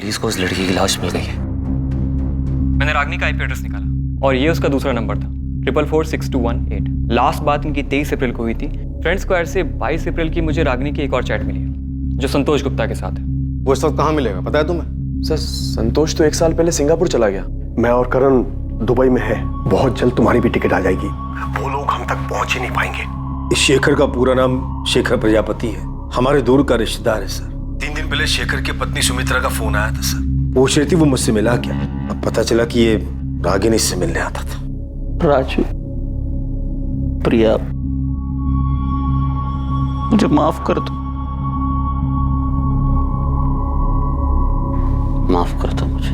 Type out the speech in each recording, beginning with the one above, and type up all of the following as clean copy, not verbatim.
Police को उस लड़की की लाश मिल गई है। मैंने रागिनी का आईपी एड्रेस निकाला और ये उसका दूसरा नंबर था 444218। लास्ट बात इनकी 23 अप्रैल को हुई थी। फ्रेंड स्क्वायर से 22 अप्रैल की मुझे रागिनी की एक और चैट मिली है जो संतोष गुप्ता के साथ है। वो इस वक्त कहाँ मिलेगा पता है तुम्हें? सर संतोष तो 1 साल पहले सिंगापुर चला गया। मैं और करण दुबई में है, बहुत जल्द तुम्हारी भी टिकट आ जाएगी। वो लोग हम तक पहुंच ही नहीं पाएंगे। इस शेखर का पूरा नाम शेखर प्रजापति है, हमारे दूर का रिश्तेदार है सर। 3 दिन पहले शेखर की पत्नी सुमित्रा का फोन आया था सर, पूछ रही थी वो मुझसे मिला क्या। अब पता चला कि ये रागिनी से मिलने आता था। राजू, प्रिया, मुझे माफ कर दो, माफ कर दो मुझे।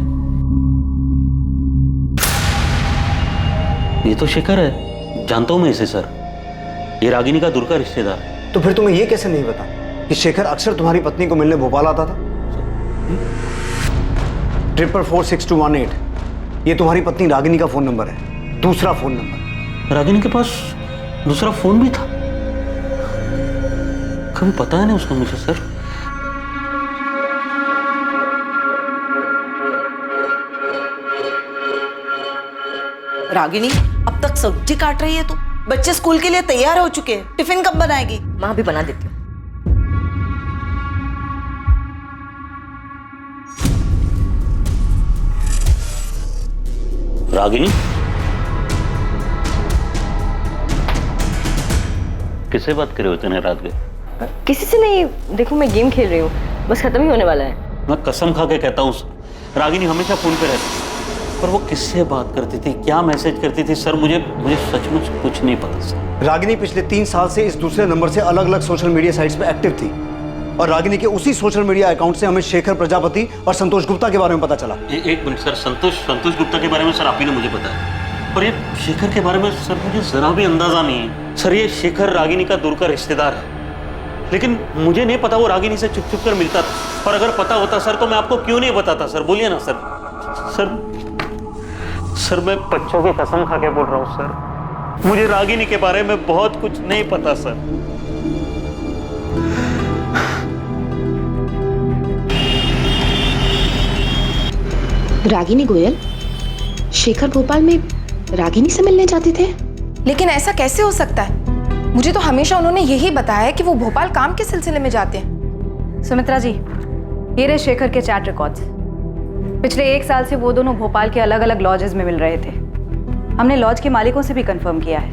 ये तो शेखर है, जानता हूं मैं इसे सर। ये रागिनी का दूर का रिश्तेदार है। तो फिर तुम्हें ये कैसे नहीं पता कि शेखर अक्सर तुम्हारी पत्नी को मिलने भोपाल आता था? 444218 ये तुम्हारी पत्नी रागिनी का फोन नंबर है, दूसरा फोन नंबर। रागिनी के पास दूसरा फोन भी था? कभी पता नहीं उसका मुझे सर। रागिनी, अब तक सब्जी काट रही है तू? बच्चे स्कूल के लिए तैयार हो चुके हैं, टिफिन कब बनाएगी? माँ भी बना देती हूँ। रागिनी, किससे बात कर रहे हो इतने रात के? किसी से नहीं, देखो मैं गेम खेल रही हूँ, बस खत्म ही होने वाला है। मैं कसम खा के कहता हूँ रागिनी हमेशा फोन पे रहती, पर वो किससे बात करती थी, क्या मैसेज करती थी सर, मुझे सचमुच कुछ नहीं पता सर। रागिनी पिछले 3 साल से इस दूसरे नंबर से अलग अलग सोशल मीडिया साइट्स पे एक्टिव थी और रागिनी के उसी सोशल मीडिया अकाउंट से हमें शेखर प्रजापति और संतोष गुप्ता के बारे में पता चला। एक मिनट सर, संतोष गुप्ता के बारे में सर आप ही ने मुझे बताया, पर ये शेखर के बारे में सर मुझे जरा भी अंदाजा नहीं है। सर ये शेखर रागिनी का दूर का रिश्तेदार है, लेकिन मुझे नहीं पता वो रागिनी से छुप कर मिलता था। पर अगर पता होता सर तो मैं आपको क्यों नहीं बताता सर, बोलिए ना सर। सर मैं बच्चों की कसम खा के बोल रहा हूँ सर, मुझे रागिनी के बारे में बहुत कुछ नहीं पता सर। रागिनी गोयल, शेखर भोपाल में रागिनी से मिलने जाते थे? लेकिन ऐसा कैसे हो सकता है? मुझे तो हमेशा उन्होंने यही बताया कि वो भोपाल काम के सिलसिले में जाते हैं। सुमित्रा जी, ये रहे शेखर के चैट रिकॉर्ड्स। पिछले 1 साल से वो दोनों भोपाल के अलग अलग लॉजेस में मिल रहे थे। हमने लॉज के मालिकों से भी कंफर्म किया है।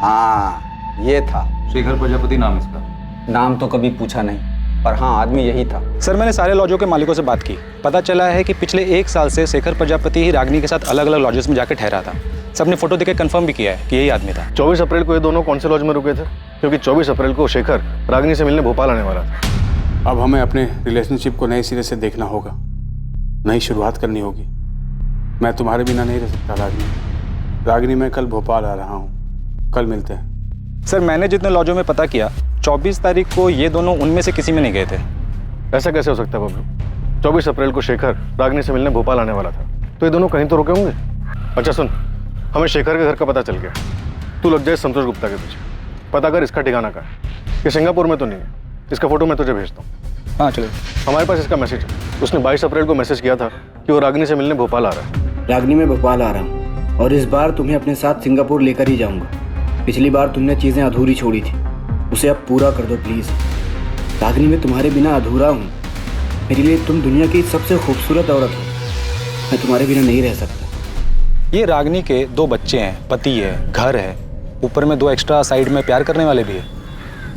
हाँ, ये था शेखर प्रजापति नाम इसका। नाम तो कभी पूछा नहीं, पर हाँ आदमी यही था। सर मैंने सारे लॉजों के मालिकों से बात की, पता चला है कि पिछले 1 साल से शेखर प्रजापति ही रागिनी के साथ अलग अलग लॉजेस में जाकर ठहरा था। सबने फोटो देकर कंफर्म भी किया है कि यही आदमी था। 24 अप्रैल को ये दोनों कौन से लॉज में रुके थे? क्योंकि 24 अप्रैल को शेखर रागिनी से मिलने भोपाल आने वाला था। अब हमें अपने रिलेशनशिप को नए सिरे से देखना होगा, नई शुरुआत करनी होगी। मैं तुम्हारे बिना नहीं रह सकता रागिनी, मैं कल भोपाल आ रहा हूँ, कल मिलते हैं। सर मैंने जितने लॉजों में पता किया 24 तारीख को ये दोनों उनमें से किसी में नहीं गए थे। ऐसा कैसे हो सकता है बबलू? 24 अप्रैल को शेखर रागिनी से मिलने भोपाल आने वाला था, तो ये दोनों कहीं तो रुके होंगे। अच्छा सुन, हमें शेखर के घर का पता चल गया, तू लग जाए संतोष गुप्ता के पीछे, पता कर इसका ठिकाना का है। ये सिंगापुर में तो नहीं है, इसका फोटो मैं तुझे भेजता हूँ। हाँ चलिए। हमारे पास इसका मैसेज है, उसने 22 अप्रैल को मैसेज किया था कि वो रागिनी से मिलने भोपाल आ रहा है। रागिनी मैं भोपाल आ रहा हूँ और इस बार तुम्हें अपने साथ सिंगापुर लेकर ही जाऊँगा। पिछली बार तुमने चीज़ें अधूरी छोड़ी थी, उसे अब पूरा कर दो प्लीज़। रागिनी मैं तुम्हारे बिना अधूरा हूँ, मेरे लिए तुम दुनिया की सबसे खूबसूरत औरत हो, मैं तुम्हारे बिना नहीं रह सकता। ये रागिनी के 2 बच्चे हैं, पति है, घर है, ऊपर में 2 एक्स्ट्रा साइड में प्यार करने वाले भी है।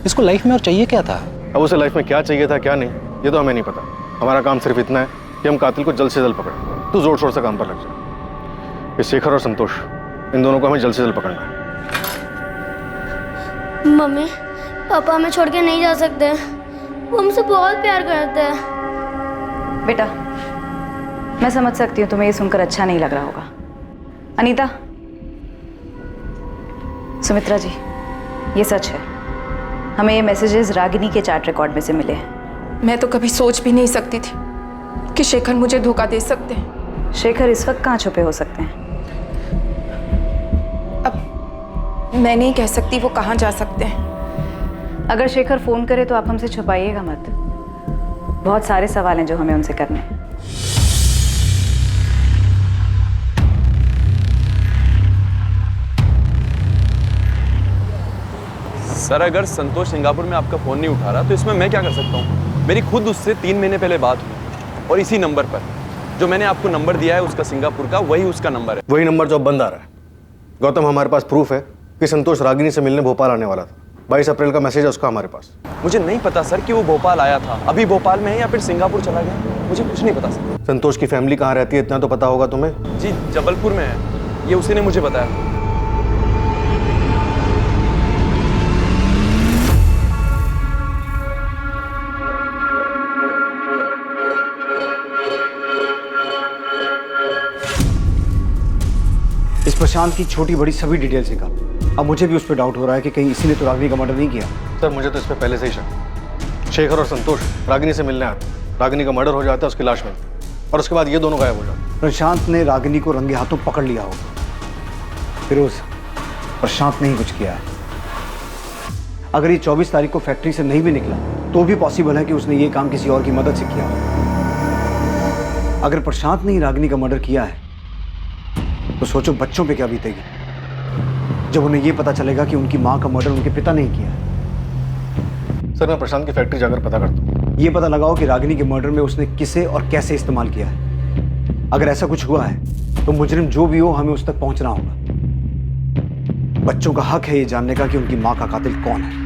इसको लाइफ में और चाहिए क्या था? अब उसे लाइफ में क्या चाहिए था क्या नहीं, ये तो हमें नहीं पता। हमारा काम सिर्फ इतना है कि हम कातिल को जल्द से जल्द पकड़ें। तू जोर शोर से काम पर लग जा। ये शेखर और संतोष, इन दोनों को हमें जल्द से जल्द पकड़ना है। मम्मी, पापा हमें छोड़ के नहीं जा सकते, वो हमसे बहुत प्यार करते हैं। बेटा, मैं समझ सकती हूँ तुम्हें ये सुनकर अच्छा नहीं लग रहा होगा। अनीता, सुमित्रा जी, ये सच है, हमें ये मैसेजेस रागिनी के चैट रिकॉर्ड में से मिले हैं। मैं तो कभी सोच भी नहीं सकती थी कि शेखर मुझे धोखा दे सकते हैं। शेखर इस वक्त कहाँ छुपे हो सकते हैं? अब मैं नहीं कह सकती वो कहाँ जा सकते हैं। अगर शेखर फोन करे तो आप हमसे छुपाइएगा मत। बहुत सारे सवाल हैं जो हमें उनसे करने हैं। सर, अगर संतोष सिंगापुर में आपका फोन नहीं उठा रहा तो इसमें मैं क्या कर सकता हूँ? मेरी खुद उससे 3 महीने पहले बात हुई और इसी नंबर पर जो मैंने आपको नंबर दिया है उसका सिंगापुर का, वही उसका नंबर है। वही नंबर जो अब बंद आ रहा है। गौतम, हमारे पास प्रूफ है कि संतोष रागिनी से मिलने भोपाल आने वाला था। 22 अप्रैल का मैसेज है उसका हमारे पास। मुझे नहीं पता सर कि वो भोपाल आया था, अभी भोपाल में है या फिर सिंगापुर चला गया, मुझे कुछ नहीं पता सर। संतोष की फैमिली कहाँ रहती है इतना तो पता होगा तुम्हें? जी, जबलपुर में है, ये उसी ने मुझे बताया। इस प्रशांत की छोटी बड़ी सभी डिटेल्स निकाल। अब मुझे भी उस पर डाउट हो रहा है कि कहीं इसी ने तो रागिनी का मर्डर नहीं किया। सर, मुझे तो इस पर पहले से ही शक। शेखर और संतोष रागिनी से मिलने आते, रागिनी का मर्डर हो जाता है, उसकी लाश मिलती और उसके बाद ये दोनों गायब हो जाते। प्रशांत ने रागिनी को रंगे हाथों पकड़ लिया होगा। फिरोज, प्रशांत ने ही कुछ किया है। अगर ये 24 तारीख को फैक्ट्री से नहीं भी निकला तो भी पॉसिबल है कि उसने ये काम किसी और की मदद से किया हो। अगर प्रशांत ने ही रागिनी का मर्डर किया है तो सोचो बच्चों पे क्या बीतेगी जब उन्हें यह पता चलेगा कि उनकी मां का मर्डर उनके पिता ने ही किया है। सर, मैं प्रशांत की फैक्ट्री जाकर पता करता हूँ। ये पता लगाओ कि रागिनी के मर्डर में उसने किसे और कैसे इस्तेमाल किया है। अगर ऐसा कुछ हुआ है तो मुजरिम जो भी हो हमें उस तक पहुंचना होगा। बच्चों का हक है ये जानने का कि उनकी मां का कातिल कौन है।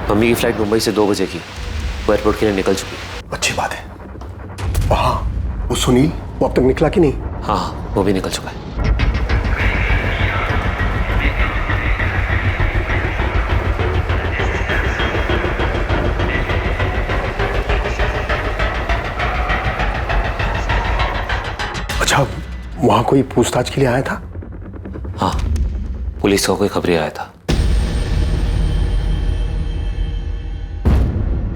मम्मी की फ्लाइट मुंबई से 2 बजे की, वो एयरपोर्ट के लिए निकल चुकी है। अच्छी बात है। और हाँ, वो सुनील, वो अब तक निकला कि नहीं? हाँ, वो भी निकल चुका है। अच्छा, वहां कोई पूछताछ के लिए आया था? हाँ, पुलिस का कोई खबरी आया था।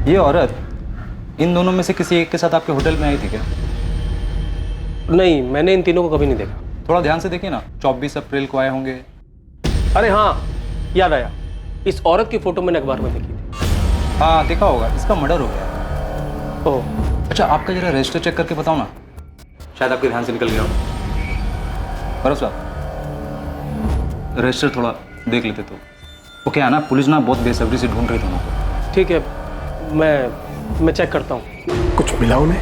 ये औरत इन दोनों में से किसी एक के साथ आपके होटल में आई थी क्या? नहीं, मैंने इन तीनों को कभी नहीं देखा। थोड़ा ध्यान से देखिए ना, 24 अप्रैल को आए होंगे। अरे हाँ, याद आया, इस औरत की फोटो मैंने अखबार में देखी थी। हाँ, देखा होगा, इसका मर्डर हो गया। ओह, अच्छा, आपका जरा रजिस्टर चेक करके बताओ ना, शायद आपके ध्यान से निकल गया हो। बरस साहब, रजिस्टर थोड़ा देख लेते तो। वो क्या है ना, पुलिस ना बहुत बेसब्री से ढूंढ रही थी उनको। ठीक है, मैं चेक करता हूँ। कुछ मिला उन्हें?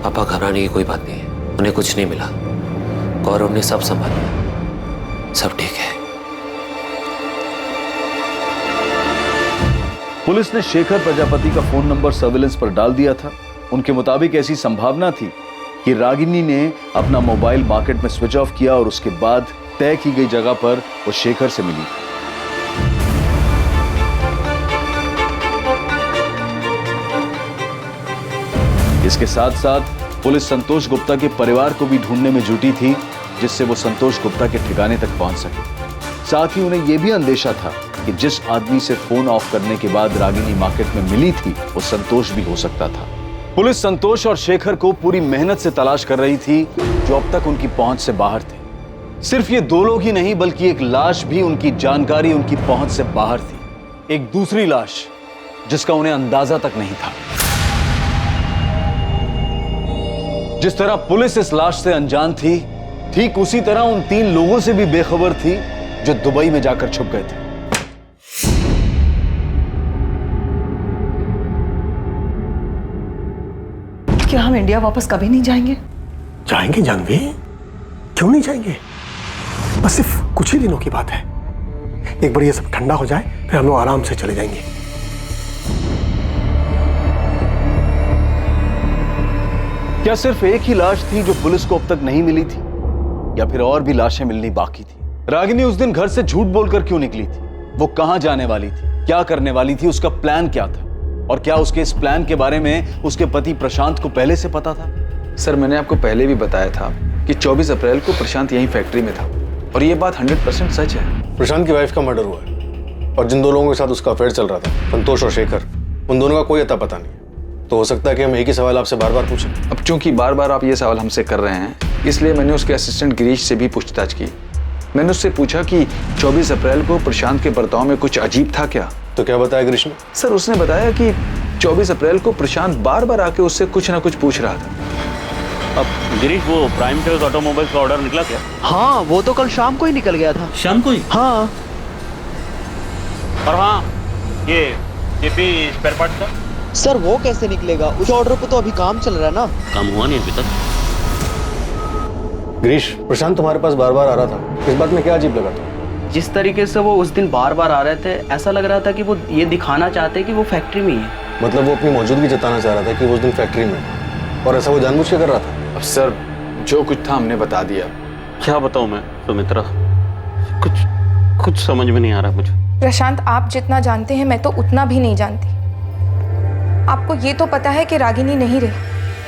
पापा, घबराने की कोई बात नहीं है, उन्हें कुछ नहीं मिला। गौरव ने सब संभाला, सब ठीक है। पुलिस ने शेखर प्रजापति का फोन नंबर सर्विलेंस पर डाल दिया था। उनके मुताबिक ऐसी संभावना थी कि रागिनी ने अपना मोबाइल मार्केट में स्विच ऑफ किया और उसके बाद तय की गई जगह पर वो शेखर से मिली। इसके साथ साथ पुलिस संतोष गुप्ता के परिवार को भी ढूंढने में जुटी थी, जिससे वो संतोष गुप्ता के ठिकाने तक पहुंच सके। साथ ही उन्हें यह भी अंदेशा था कि जिस आदमी से फोन ऑफ करने के बाद रागिनी मार्केट में मिली थी वो संतोष भी हो सकता था। पुलिस संतोष और शेखर को पूरी मेहनत से तलाश कर रही थी, जो अब तक उनकी पहुंच से बाहर थे। सिर्फ ये 2 लोग ही नहीं, बल्कि एक लाश भी उनकी जानकारी, उनकी पहुंच से बाहर थी। एक दूसरी लाश जिसका उन्हें अंदाजा तक नहीं था। जिस तरह पुलिस इस लाश से अनजान थी, ठीक उसी तरह उन 3 लोगों से भी बेखबर थी जो दुबई में जाकर छुप गए थे। क्या हम इंडिया वापस कभी नहीं जाएंगे? जाएंगे जानवी, क्यों नहीं जाएंगे? बस सिर्फ कुछ ही दिनों की बात है। एक बार ये सब ठंडा हो जाए फिर हम लोग आराम से चले जाएंगे। क्या सिर्फ एक ही लाश थी जो पुलिस को अब तक नहीं मिली थी, या फिर और भी लाशें मिलनी बाकी थी? रागिनी उस दिन घर से झूठ बोलकर क्यों निकली थी? वो कहां जाने वाली थी, क्या करने वाली थी, उसका प्लान क्या था, और क्या उसके इस प्लान के बारे में उसके पति प्रशांत को पहले से पता था? सर, मैंने आपको पहले भी बताया था कि 24 अप्रैल को प्रशांत यहीं फैक्ट्री में था, और ये बात 100% सच है। प्रशांत की वाइफ का मर्डर हुआ है और जिन 2 लोगों के साथ उसका अफेयर चल रहा था, संतोष और शेखर, उन दोनों का कोई अता पता नहीं, तो हो सकता है कि हम एक ही सवाल आपसे बार बार पूछें। अब चूंकि बार बार आप ये सवाल हमसे कर रहे हैं, इसलिए मैंने उसके असिस्टेंट गिरीश से भी पूछताछ की। मैंने उससे पूछा कि 24 अप्रैल को प्रशांत के बर्ताव में कुछ अजीब था क्या। तो क्या बताया गिरीश ने? सर उसने बताया कि 24 अप्रैल को प्रशांत बार बार आके उससे कुछ ना कुछ पूछ रहा था। अब गिरीश, वो प्राइम टेल्स ऑटोमोबाइल्स का ऑर्डर निकला क्या? हाँ, वो तो कल शाम को ही निकल गया था। शाम को ही? हाँ। और हाँ, ये जेपी स्पेयर पार्ट का? सर वो कैसे निकलेगा? उस ऑर्डर पे तो अभी काम चल रहा है ना। काम हुआ नहीं अभी तक। गिरीश, प्रशांत तुम्हारे पास बार बार आ रहा था, इस बात में क्या अजीब लगा था? जिस तरीके से वो उस दिन बार बार आ रहे थे, ऐसा लग रहा था कि वो ये दिखाना चाहते कि वो फैक्ट्री में ही है। मतलब वो अपनी मौजूदगी जताना चाह रहा था कि वो उस दिन फैक्ट्री में है, और ऐसा वो जानबूझ के कर रहा था? अब सर जो कुछ था हमने बता दिया। क्या बताऊं मैं सुमित्रा, कुछ समझ में नहीं आ रहा मुझे। प्रशांत, आप जितना जानते हैं मैं तो उतना भी नहीं जानती। आपको ये तो पता है कि रागिनी नहीं रही,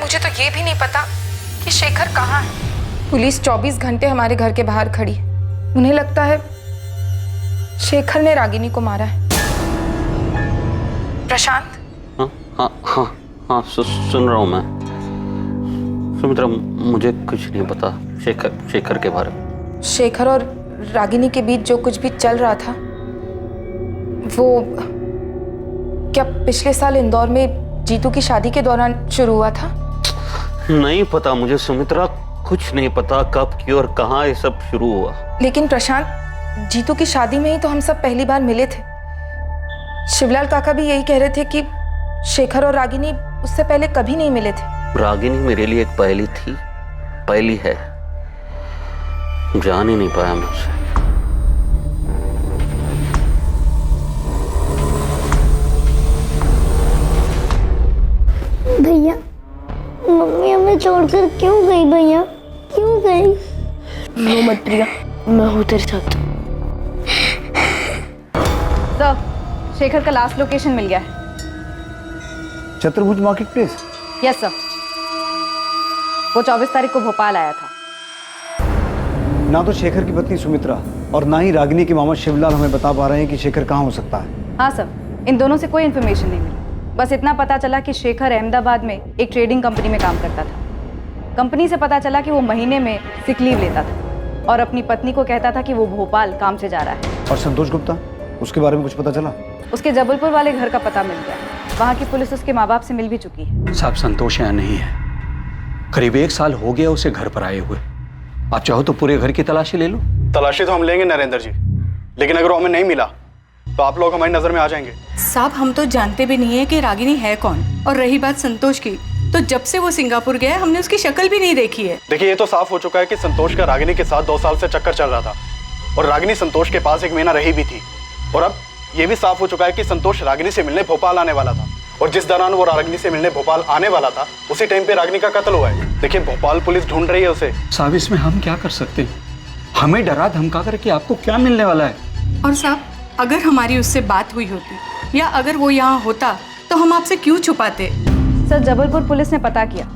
मुझे तो ये भी नहीं पता कि शेखर कहाँ है। पुलिस 24 घंटे हमारे घर के बाहर खड़ी है। उन्हें लगता है शेखर ने रागिनी को मारा है। प्रशांत? हाँ, सुन रहा हूँ मैं। सुमित्रा, मुझे कुछ नहीं पता शेखर के बारे में। शेखर और रागिनी के बीच जो कुछ भी चल रहा था, वो क्या पिछले साल इंदौर में जीतू की शादी के दौरान शुरू हुआ था? नहीं पता मुझे सुमित्रा, कुछ नहीं पता कब, क्यों और कहाँ ये सब शुरू हुआ। लेकिन प्रशांत, जीतू की शादी में ही तो हम सब पहली बार मिले थे। शिवलाल काका भी यही कह रहे थे कि शेखर और रागिनी उससे पहले कभी नहीं मिले थे। रागिनी मेरे लिए एक पहेली थी, पहेली है, जान ही नहीं पाया मैं उसे। भैया, मम्मी हमें छोड़कर क्यों गई? भैया क्यों गई? रो मत प्रिया, मैं हूँ तेरे साथ। सर, शेखर का लास्ट लोकेशन मिल गया है। चतुर्भुज मार्केट प्लेस? यस सर, वो 24 तारीख को भोपाल आया था। ना तो शेखर की पत्नी सुमित्रा और ना ही रागिनी के मामा शिवलाल हमें बता पा रहे हैं कि शेखर कहाँ हो सकता है। हाँ सर, इन दोनों से कोई इन्फॉर्मेशन नहीं मिली। बस इतना पता चला कि शेखर अहमदाबाद में एक ट्रेडिंग कंपनी में काम करता था। कंपनी से पता चला कि वो महीने में सिक लीव लेता था और अपनी पत्नी को कहता था कि वो भोपाल काम से जा रहा है। और संतोष गुप्ता, उसके बारे में कुछ पता चला? उसके जबलपुर वाले घर का पता मिल गया। वहाँ की पुलिस उसके माँ बाप से मिल भी चुकी है। साहब, संतोष यहाँ नहीं है। करीब 1 साल हो गया उसे घर पर आए हुए। आप चाहो तो पूरे घर की तलाशी ले लो। तलाशी तो हम लेंगे नरेंद्र जी, लेकिन अगर वो हमें नहीं मिला तो आप लोग हमारी नजर में आ जाएंगे। साहब, हम तो जानते भी नहीं है कि रागिनी है कौन। और रही बात संतोष की, तो जब से वो सिंगापुर गया है हमने उसकी शक्ल भी नहीं देखी है। देखिए, ये तो साफ हो चुका है कि संतोष का रागिनी के साथ 2 साल से चक्कर चल रहा था और रागिनी संतोष के पास 1 महीना रही भी थी। और अब ये भी साफ हो चुका है कि संतोष रागिनी से मिलने भोपाल आने वाला था, और जिस दौरान वो रागिनी से मिलने भोपाल आने वाला था उसी टाइम पे रागिनी का कत्ल हुआ है। देखिए, भोपाल पुलिस ढूंढ रही है उसे। साहब, इसमें हम क्या कर सकते हैं? हमें डरा धमका करके आपको क्या मिलने वाला है? और साहब, अगर हमारी उससे बात हुई होती या अगर वो यहाँ होता तो हम आपसे क्यों छुपाते? सर, जबलपुर पुलिस ने पता किया।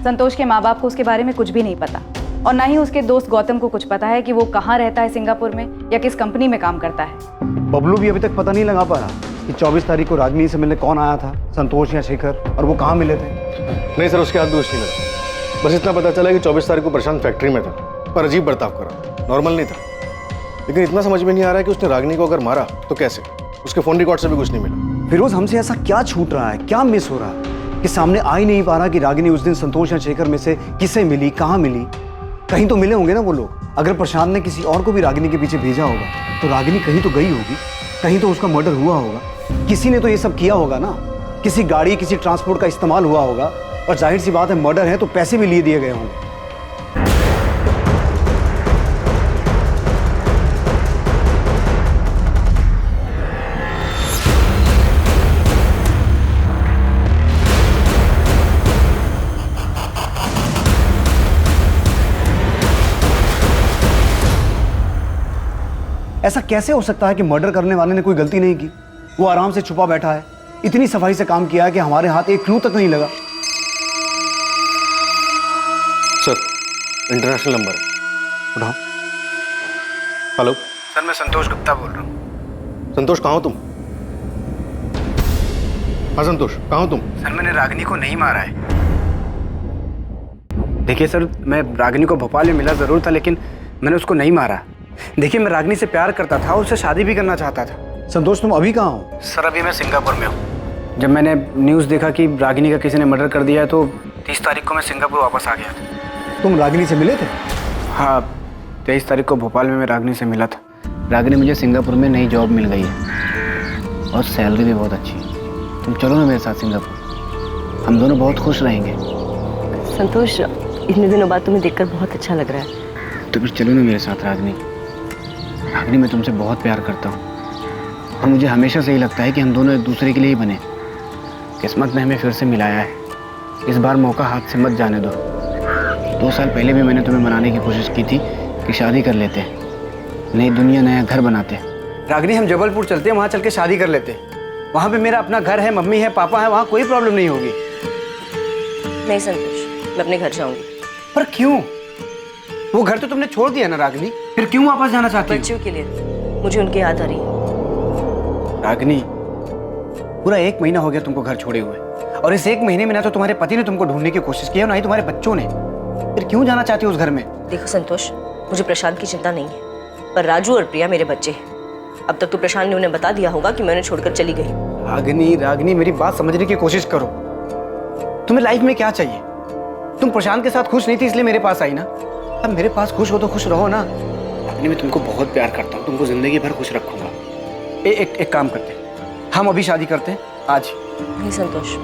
संतोष के माँ बाप को उसके बारे में कुछ भी नहीं पता, और ना ही उसके दोस्त गौतम को कुछ पता है कि वो कहाँ रहता है सिंगापुर में या किस कंपनी में काम करता है। बबलू भी अभी तक पता नहीं लगा पा रहा कि 24 तारीख को रागिनी से मिलने कौन आया था, संतोष या शेखर, और वो कहाँ मिले थे। नहीं सर, उसके हाथ दोष नहीं लगा। बस इतना पता चला कि 24 तारीख को प्रशांत फैक्ट्री में था, पर अजीब बर्ताव करा, नॉर्मल नहीं था। लेकिन इतना समझ में नहीं आ रहा है कि उसने रागिनी को अगर मारा तो कैसे। उसके फोन रिकॉर्ड से भी कुछ नहीं मिला। फिरोज, हमसे ऐसा क्या छूट रहा है, क्या मिस हो रहा है कि सामने आ ही नहीं पा रहा कि रागिनी उस दिन संतोष या शेखर में से किसे मिली, कहाँ मिली? कहीं तो मिले होंगे ना वो लोग। अगर प्रशांत ने किसी और को भी रागिनी के पीछे भेजा होगा तो रागिनी कहीं तो गई होगी, कहीं तो उसका मर्डर हुआ होगा। किसी ने तो ये सब किया होगा ना, किसी गाड़ी, किसी ट्रांसपोर्ट का इस्तेमाल हुआ होगा, और जाहिर सी बात है मर्डर है तो पैसे भी लिए दिए गए होंगे। ऐसा कैसे हो सकता है कि मर्डर करने वाले ने कोई गलती नहीं की? वो आराम से छुपा बैठा है, इतनी सफाई से काम किया है कि हमारे हाथ एक क्लू तक नहीं लगा। सर, इंटरनेशनल नंबर है, उठाओ। हेलो सर, मैं संतोष गुप्ता बोल रहा हूँ। संतोष, कहाँ हो तुम? हाँ संतोष, कहाँ हो तुम? सर मैंने रागिनी को नहीं मारा है। देखिए सर, मैं रागिनी को भोपाल में मिला ज़रूर था, लेकिन मैंने उसको नहीं मारा। देखिए मैं रागिनी से प्यार करता था, उससे शादी भी करना चाहता था। संतोष तुम अभी कहाँ हो? सर अभी मैं सिंगापुर में हूँ। जब मैंने न्यूज़ देखा कि रागिनी का किसी ने मर्डर कर दिया है तो 30 तारीख को मैं सिंगापुर वापस आ गया था। तुम रागिनी से मिले थे? हाँ, 23 तारीख को भोपाल में मैं रागिनी से मिला था। रागिनी मुझे सिंगापुर में नई जॉब मिल गई है और सैलरी भी बहुत अच्छी है। तुम चलो ना मेरे साथ सिंगापुर, हम दोनों बहुत खुश रहेंगे। संतोष, इतने दिनों बाद तुम्हें देखकर बहुत अच्छा लग रहा है। तो फिर चलो ना मेरे साथ रागिनी। रागिनी मैं तुमसे बहुत प्यार करता हूँ और मुझे हमेशा से ही लगता है कि हम दोनों एक दूसरे के लिए ही बने। किस्मत ने हमें फिर से मिलाया है, इस बार मौका हाथ से मत जाने दो। 2 साल पहले भी मैंने तुम्हें मनाने की कोशिश की थी कि शादी कर लेते, नई दुनिया नया घर बनाते। रागिनी हम जबलपुर चलते हैं, वहाँ चल के शादी कर लेते। वहाँ पे मेरा अपना घर है, मम्मी है, पापा है, वहाँ कोई प्रॉब्लम नहीं होगी। नहीं संतोष, मैं अपने घर जाऊंगी। पर क्यों? वो घर तो तुमने छोड़ दिया ना रागिनी, फिर क्यों वापस जाना चाहती हो? बच्चों के लिए, मुझे उनकी याद आ रही है। रागिनी, पूरा 1 महीना हो गया तुमको घर छोड़े हुए, और इस 1 महीने में ना तो तुम्हारे पति ने तुमको ढूंढने की कोशिश की है, ना ही तुम्हारे बच्चों ने। फिर क्यों जाना चाहती हो उस घर में? देखो संतोष, मुझे प्रशांत की चिंता नहीं है, पर राजू और प्रिया मेरे बच्चे हैं। अब तक तो प्रशांत ने उन्हें बता दिया होगा कि मैं उन्हें छोड़कर चली गई। रागिनी मेरी बात समझने की कोशिश करो। तुम्हें लाइफ में क्या चाहिए? तुम प्रशांत के साथ खुश नहीं थी इसलिए मेरे पास आई ना। अब मेरे पास खुश हो तो खुश रहो ना। रागिनी मैं तुमको बहुत प्यार करता हूँ, तुमको जिंदगी भर खुश रखूंगा। एक काम करते हैं, हम अभी शादी करते हैं आज। नहीं संतोष,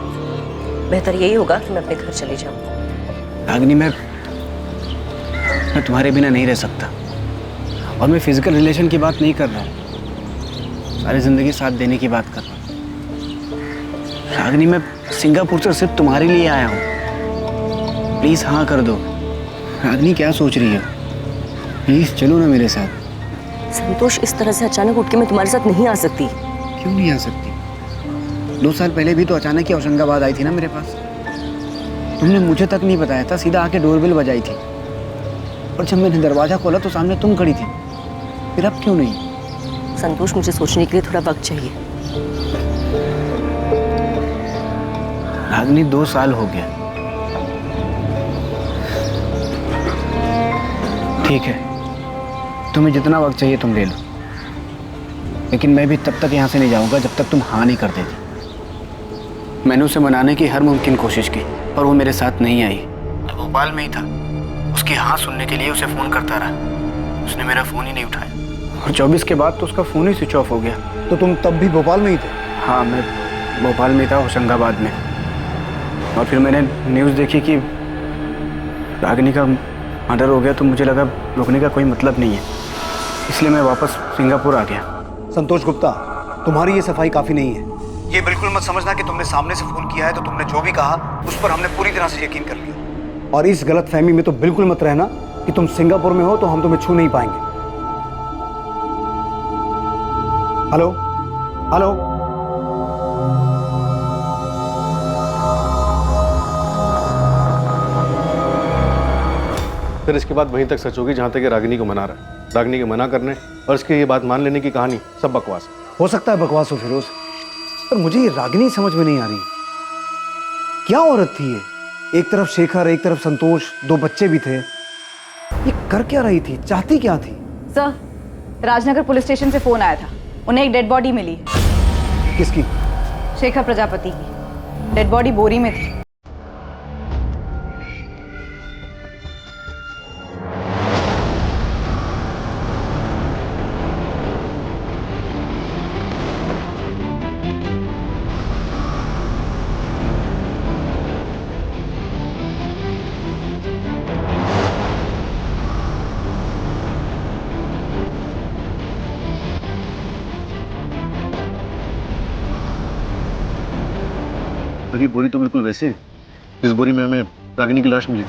बेहतर यही होगा कि मैं अपने घर चली जाऊँ। रागिनी मैं तुम्हारे बिना नहीं रह सकता, और मैं फिजिकल रिलेशन की बात नहीं कर रहा हूँ, सारी जिंदगी साथ देने की बात कर रहा हूँ। रागिनी मैं सिंगापुर से सिर्फ तुम्हारे लिए आया हूँ, प्लीज हाँ कर दो। रागिनी क्या सोच रही हो? प्लीज चलो ना मेरे साथ। संतोष, इस तरह से अचानक उठ के मैं तुम्हारे साथ नहीं आ सकती। क्यों नहीं आ सकती? 2 साल पहले भी तो अचानक ही होशंगाबाद आई थी ना मेरे पास। तुमने मुझे तक नहीं बताया था, सीधा आके डोरबेल बजाई थी, और जब मैंने दरवाजा खोला तो सामने तुम खड़ी थी। फिर अब क्यों नहीं? संतोष, मुझे सोचने के लिए थोड़ा वक्त चाहिए। रागिनी 2 साल हो गया। ठीक है, तुम्हें जितना वक्त चाहिए तुम ले लो, लेकिन मैं भी तब तक यहाँ से नहीं जाऊँगा जब तक तुम हाँ नहीं कर देती। मैंने उसे मनाने की हर मुमकिन कोशिश की, पर वो मेरे साथ नहीं आई। तो भोपाल में ही था, उसकी हाँ सुनने के लिए उसे फ़ोन करता रहा, उसने मेरा फ़ोन ही नहीं उठाया, और 24 के बाद तो उसका फ़ोन ही स्विच ऑफ हो गया। तो तुम तब भी भोपाल में ही थे? हाँ, मैं भोपाल में था, होशंगाबाद में। और फिर मैंने न्यूज़ देखी कि रागिनी का मर्डर हो गया, तो मुझे लगा रुकने का कोई मतलब नहीं है, इसलिए मैं वापस सिंगापुर आ गया। संतोष गुप्ता, तुम्हारी ये सफाई काफ़ी नहीं है। ये बिल्कुल मत समझना कि तुमने सामने से फ़ोन किया है तो तुमने जो भी कहा उस पर हमने पूरी तरह से यकीन कर लिया। और इस गलत फहमी में तो बिल्कुल मत रहना कि तुम सिंगापुर में हो तो हम तुम्हें छू नहीं पाएंगे। हेलो हेलो, फिर इसके बाद वहीं तक सच होगी जहां तक ये रागिनी को मना रहा है। रागिनी के मना करने और इसकी ये बात मान लेने की कहानी सब बकवास हो सकता है। बकवास हो फिरोज, पर मुझे ये रागिनी समझ में नहीं आ रही। क्या औरत थी ये? एक तरफ शेखर, एक तरफ संतोष, 2 बच्चे भी थे। ये कर क्या रही थी? चाहती क्या थी? सर, राजनगर पुलिस स्टेशन से फोन आया था, उन्हें एक डेड बॉडी मिली है। किसकी? शेखर प्रजापति की। डेड बॉडी बोरी में थी। ये बोरी तो बिल्कुल वैसे है। इस बोरी में हमें रागिनी की लाश मिली।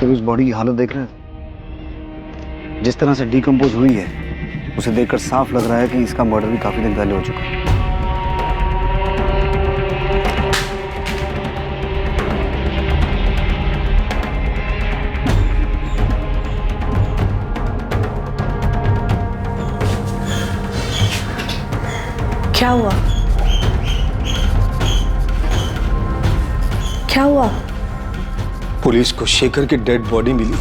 तो उस बॉडी की हालत देख रहे हैं, जिस तरह से डिकम्पोज हुई है, उसे देखकर साफ लग रहा है कि इसका मर्डर भी काफी दिन पहले हो चुका है। क्या हुआ? क्या हुआ? पुलिस को शेखर की डेड बॉडी मिली।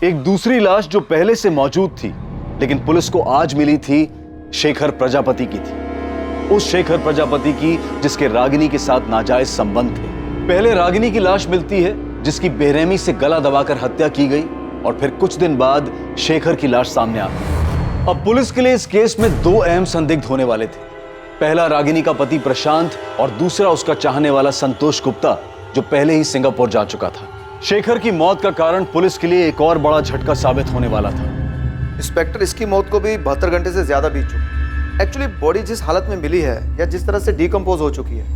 एक दूसरी लाश जो पहले से मौजूद थी लेकिन पुलिस को आज मिली थी, शेखर प्रजापति की थी। उस शेखर प्रजापति की जिसके रागिनी के साथ नाजायज संबंध थे। पहले रागिनी की लाश मिलती है जिसकी बेरहमी से गला दबाकर हत्या की गई और फिर कुछ दिन बाद शेखर की लाश सामने आ गई। अब पुलिस के लिए इस केस में दो अहम संदिग्ध होने वाले थे। पहला रागिनी का पति प्रशांत और दूसरा उसका चाहने वाला संतोष गुप्ता जो पहले ही सिंगापुर जा चुका था। शेखर की मौत का कारण पुलिस के लिए एक और बड़ा झटका साबित होने वाला था। इंस्पेक्टर, इसकी मौत को भी 72 घंटे से ज्यादा बीत चुकी। एक्चुअली बॉडी जिस हालत में मिली है या जिस तरह से डिकम्पोज हो चुकी है,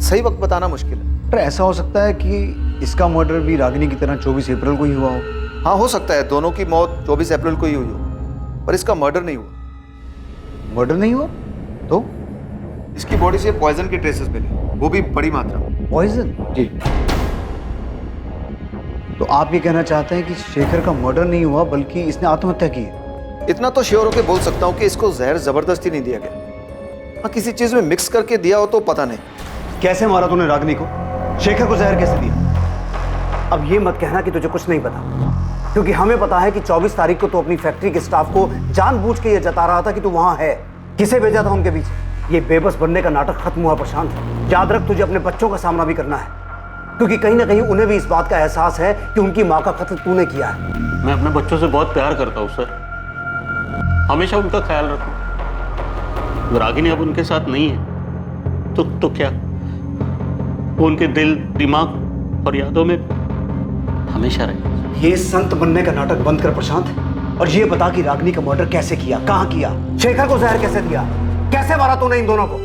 सही वक्त बताना मुश्किल है। पर ऐसा हो सकता है कि इसका मर्डर भी रागिनी की तरह 24 अप्रैल को ही हुआ हो। हाँ, हो सकता है दोनों की मौत 24 अप्रैल को ही हुई हो, पर इसका मर्डर नहीं हुआ। मर्डर नहीं हुआ तो? इसकी बॉडी से पॉइजन की ट्रेसेस मिले, वो भी बड़ी मात्रा में। पॉइजन? जी। तो आप ये कहना चाहते हैं कि शेखर का मर्डर नहीं हुआ बल्कि इसने आत्महत्या की है? इतना तो श्योर होकर बोल सकता हूँ कि इसको जहर जबरदस्ती नहीं दिया गया। हाँ, किसी चीज में मिक्स करके दिया हो तो पता नहीं। कैसे मारा तूने रागिनी को? शेखर को जहर कैसे दिया? अब ये मत कहना कि तुझे कुछ नहीं पता, क्योंकि हमें पता है कि 24 तारीख को तू अपनी फैक्ट्री के स्टाफ को जानबूझ के ये जता रहा था कि तू वहां है। किसे भेजा था उनके बीच? ये बेबस बनने का नाटक खत्म हुआ प्रशांत। याद रख, तुझे अपने बच्चों का सामना भी करना है, क्योंकि कहीं ना कहीं उन्हें भी इस बात का एहसास है कि उनकी माँ का कत्ल तूने किया है। मैं अपने बच्चों से बहुत प्यार करता हूँ सर, हमेशा उनका ख्याल रखूं। रागिनी अब उनके साथ नहीं है तो क्या, वो उनके दिल, दिमाग और यादों में हमेशा रहे। ये संत बनने का नाटक बंद कर प्रशांत, और ये बता कि रागिनी का मर्डर कैसे किया, कहाँ किया, शेखर को जहर कैसे दिया, कैसे मारा तूने इन दोनों को?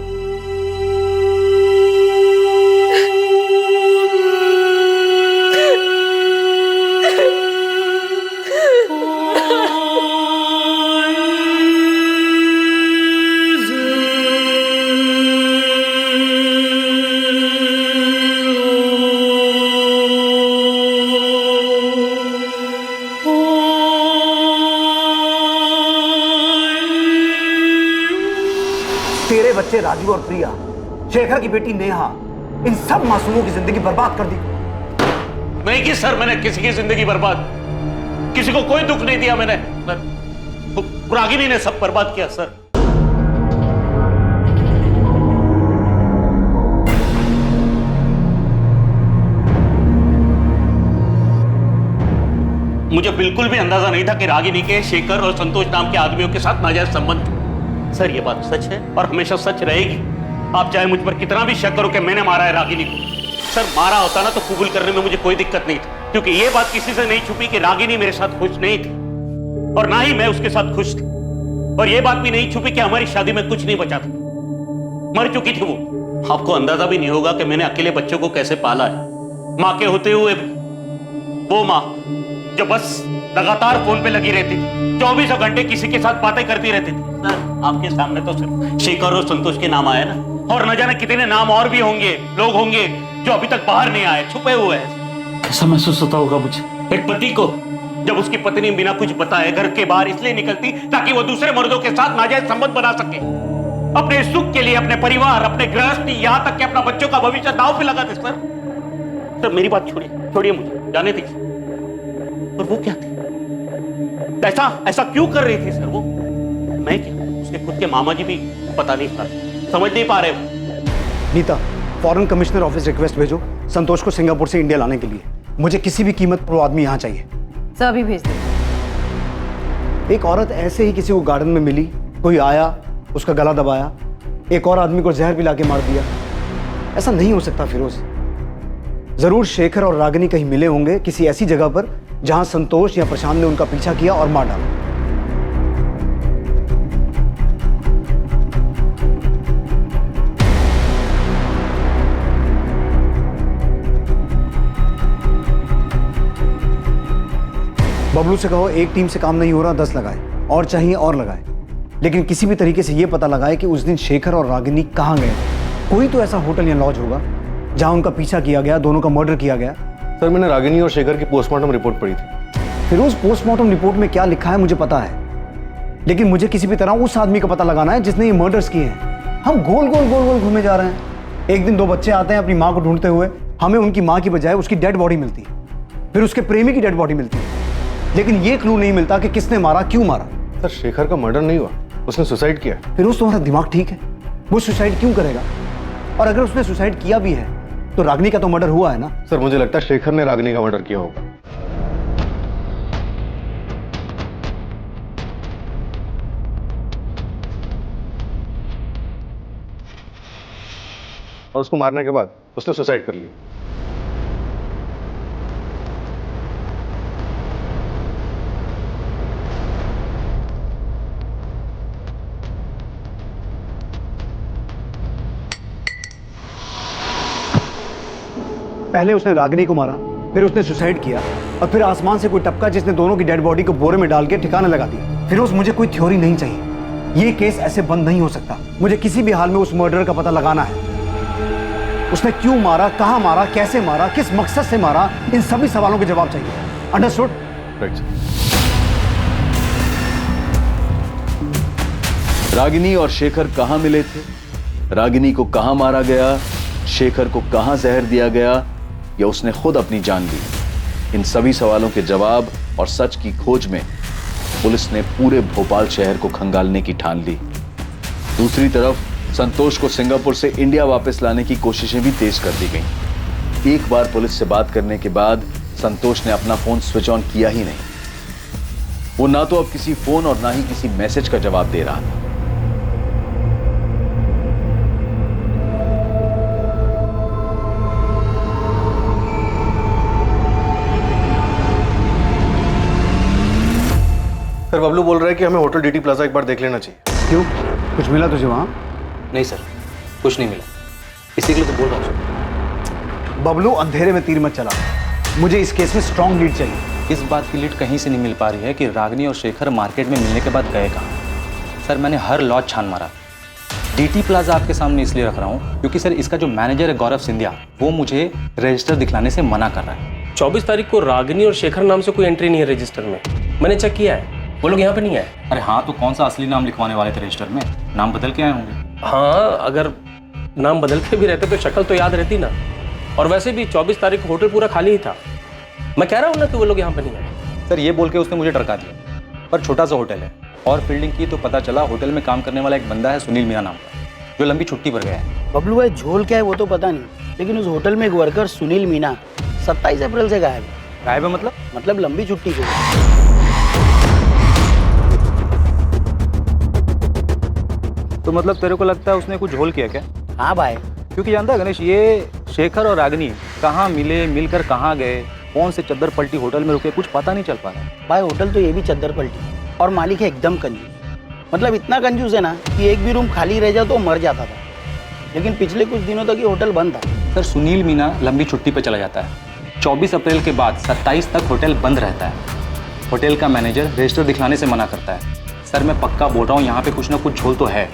तेरे बच्चे राजू और प्रिया, शेखर की बेटी नेहा, इन सब मासूमों की जिंदगी बर्बाद कर दी। नहीं की सर, मैंने किसी की जिंदगी बर्बाद, किसी को कोई दुख नहीं दिया मैंने। रागिनी ने सब बर्बाद किया सर। मुझे बिल्कुल भी अंदाजा नहीं था कि रागिनी के शेखर और संतोष नाम के आदमियों के साथ नाजायज संबंध थे। सर ये बात सच है और हमेशा सच रहेगी। आप चाहे मुझ पर कितना भी शक करो कि मैंने मारा है रागिनी को। सर मारा होता ना तो कबूल करने में मुझे कोई दिक्कत नहीं थी, क्योंकि ये बात किसी से नहीं छुपी कि रागिनी मेरे साथ खुश नहीं थी और ना ही मैं उसके साथ खुश थी। और ये बात भी नहीं छुपी कि हमारी शादी में कुछ नहीं बचा था, मर चुकी थी वो। आपको अंदाजा भी नहीं होगा कि मैंने अकेले बच्चों को कैसे पाला है, माँ के होते हुए भी। वो माँ जो बस लगातार फोन पे लगी रहती थी, 24 घंटे किसी के साथ बातें करती रहती थी। सर आपके सामने तो सिर्फ शेखर और संतोष के नाम आए ना, और न जाने कितने नाम और भी होंगे, लोग होंगे जो अभी तक बाहर नहीं आए, छुपे हुए हैं। कैसा महसूस होता होगा मुझे, एक पति को, जब उसकी पत्नी बिना कुछ बताए घर के बाहर इसलिए निकलती ताकि वो दूसरे मर्दों के साथ नाजायज संबंध बना सके, अपने सुख के लिए, अपने परिवार, अपने गृहस्थी, यहाँ तक कि अपना बच्चों का भविष्य दांव पे लगा दे। सर मेरी बात छोड़िए मुझे जाने दीजिए। और वो क्या थी, ऐसा क्यों कर रही थी सर वो? मैं क्या, उसके खुद के मामा जी भी पता नहीं पा रहे, समझ नहीं पा रहे। Nita, foreign commissioner office request भेजो संतोष को सिंगापुर से इंडिया लाने के लिए। मुझे किसी भी कीमत पर वो आदमी यहाँ चाहिए। सर अभी भेज दे। एक औरत ऐसे ही किसी को गार्डन में मिली, कोई आया, उसका गला दबाया, एक और आदमी को जहर पिला के मार दिया। ऐसा नहीं हो सकता फिरोज। जरूर शेखर और रागिनी कहीं मिले होंगे किसी ऐसी जगह पर जहां संतोष या प्रशांत ने उनका पीछा किया और मार डाला। बबलू से कहो एक टीम से काम नहीं हो रहा, 10 लगाए, और चाहिए और लगाए, लेकिन किसी भी तरीके से यह पता लगाए कि उस दिन शेखर और रागिनी कहां गए। कोई तो ऐसा होटल या लॉज होगा जहां उनका पीछा किया गया, दोनों का मर्डर किया गया। सर मैंने रागिनी और शेखर की पोस्टमार्टम रिपोर्ट पढ़ी थी। फिर उस पोस्टमार्टम रिपोर्ट में क्या लिखा है मुझे पता है, लेकिन मुझे किसी भी तरह उस आदमी का पता लगाना है जिसने ये मर्डर्स किए हैं। हम गोल गोल गोल गोल घूमे जा रहे हैं। एक दिन 2 बच्चे आते हैं अपनी माँ को ढूंढते हुए, हमें उनकी माँ की बजाय उसकी डेड बॉडी मिलती है, फिर उसके प्रेमी की डेड बॉडी मिलती है, लेकिन ये क्लू नहीं मिलता कि किसने मारा, क्यों मारा। सर शेखर का मर्डर नहीं हुआ, उसने सुसाइड किया। फिर उस तुम्हारा दिमाग ठीक है? वो सुसाइड क्यों करेगा? और अगर उसने सुसाइड किया भी है तो रागिनी का तो मर्डर हुआ है ना। सर मुझे लगता है शेखर ने रागिनी का मर्डर किया होगा। और उसको मारने के बाद उसने सुसाइड कर लिया। पहले उसने रागिनी को मारा, फिर उसने सुसाइड किया, और फिर आसमान से कोई टपका जिसने दोनों की डेड बॉडी को बोरे में डाल के ठिकाने लगा दिया। फिरोज मुझे कोई थ्योरी नहीं चाहिए, ये केस ऐसे बंद नहीं हो सकता। मुझे किसी भी हाल में उस मर्डर का पता लगाना है। उसने क्यों मारा, कहां मारा, कैसे मारा, किस मकसद से मारा, इन सभी सवालों के जवाब चाहिए। अंडरस्टूड? राइट। रागिनी और शेखर कहां मिले थे, रागिनी को कहां मारा गया, शेखर को कहां जहर दिया गया, या उसने खुद अपनी जान ली, इन सभी सवालों के जवाब और सच की खोज में पुलिस ने पूरे भोपाल शहर को खंगालने की ठान ली। दूसरी तरफ संतोष को सिंगापुर से इंडिया वापस लाने की कोशिशें भी तेज कर दी गईं। एक बार पुलिस से बात करने के बाद संतोष ने अपना फोन स्विच ऑन किया ही नहीं। वो ना तो अब किसी फोन और ना ही किसी मैसेज का जवाब दे रहा था। सर बबलू बोल रहा है कि हमें होटल डीटी प्लाजा एक बार देख लेना चाहिए। क्यों, कुछ मिला तुझे वहां? नहीं सर, कुछ नहीं मिला, इसी के लिए तो बोल रहा हूँ सर। बबलू अंधेरे में तीर मत चला, मुझे इस केस में स्ट्रॉन्ग लीड चाहिए। इस बात की लीड कहीं से नहीं मिल पा रही है कि रागिनी और शेखर मार्केट में मिलने के बाद गए कहाँ। सर मैंने हर लॉज छान मारा। डीटी प्लाजा आपके सामने इसलिए रख रहा हूँ क्योंकि सर इसका जो मैनेजर है गौरव सिंधिया, वो मुझे रजिस्टर दिखलाने से मना कर रहा है। 24 तारीख को रागिनी और शेखर नाम से कोई एंट्री नहीं है रजिस्टर में, मैंने चेक किया है, वो लोग यहाँ पे नहीं है। अरे हाँ, तो कौन सा असली नाम लिखवाने वाले थे रजिस्टर में? नाम बदल के आए होंगे। हाँ, अगर नाम बदल के भी रहते तो शक्ल तो याद रहती ना। और वैसे भी 24 तारीख को होटल पूरा खाली ही था। मैं कह रहा हूँ ना कि वो लोग यहाँ पे नहीं है। सर ये बोल के उसने मुझे डरका दिया, पर छोटा सा होटल है और फील्डिंग की तो पता चला होटल में काम करने वाला एक बंदा है सुनील मीना नाम का, जो लंबी छुट्टी पर गया है। बबलू भाई झोल क्या है वो तो पता नहीं, लेकिन उस होटल में एक वर्कर सुनील मीना 27 अप्रैल से गायब है। गायब है मतलब लंबी छुट्टी पे। तो मतलब तेरे को लगता है उसने कुछ झोल किया क्या? हाँ भाई, क्योंकि जानता है गणेश, ये शेखर और रागिनी कहाँ मिले, मिलकर कहाँ गए, कौन से चद्दर पलटी होटल में रुके, कुछ पता नहीं चल पा रहा। भाई होटल तो ये भी चद्दर पलटी और मालिक है एकदम कंजूस। मतलब इतना कंजूस है ना कि एक भी रूम खाली रह जाए तो मर जाता था, लेकिन पिछले कुछ दिनों तक ये होटल बंद था। सर सुनील मीना लंबी छुट्टी पर चला जाता है, 24 अप्रैल के बाद 27 तक होटल बंद रहता है। होटल का मैनेजर रजिस्टर दिखलाने से मना करता है। सर मैं पक्का बोल रहा हूँ यहाँ पे कुछ ना कुछ झोल तो है।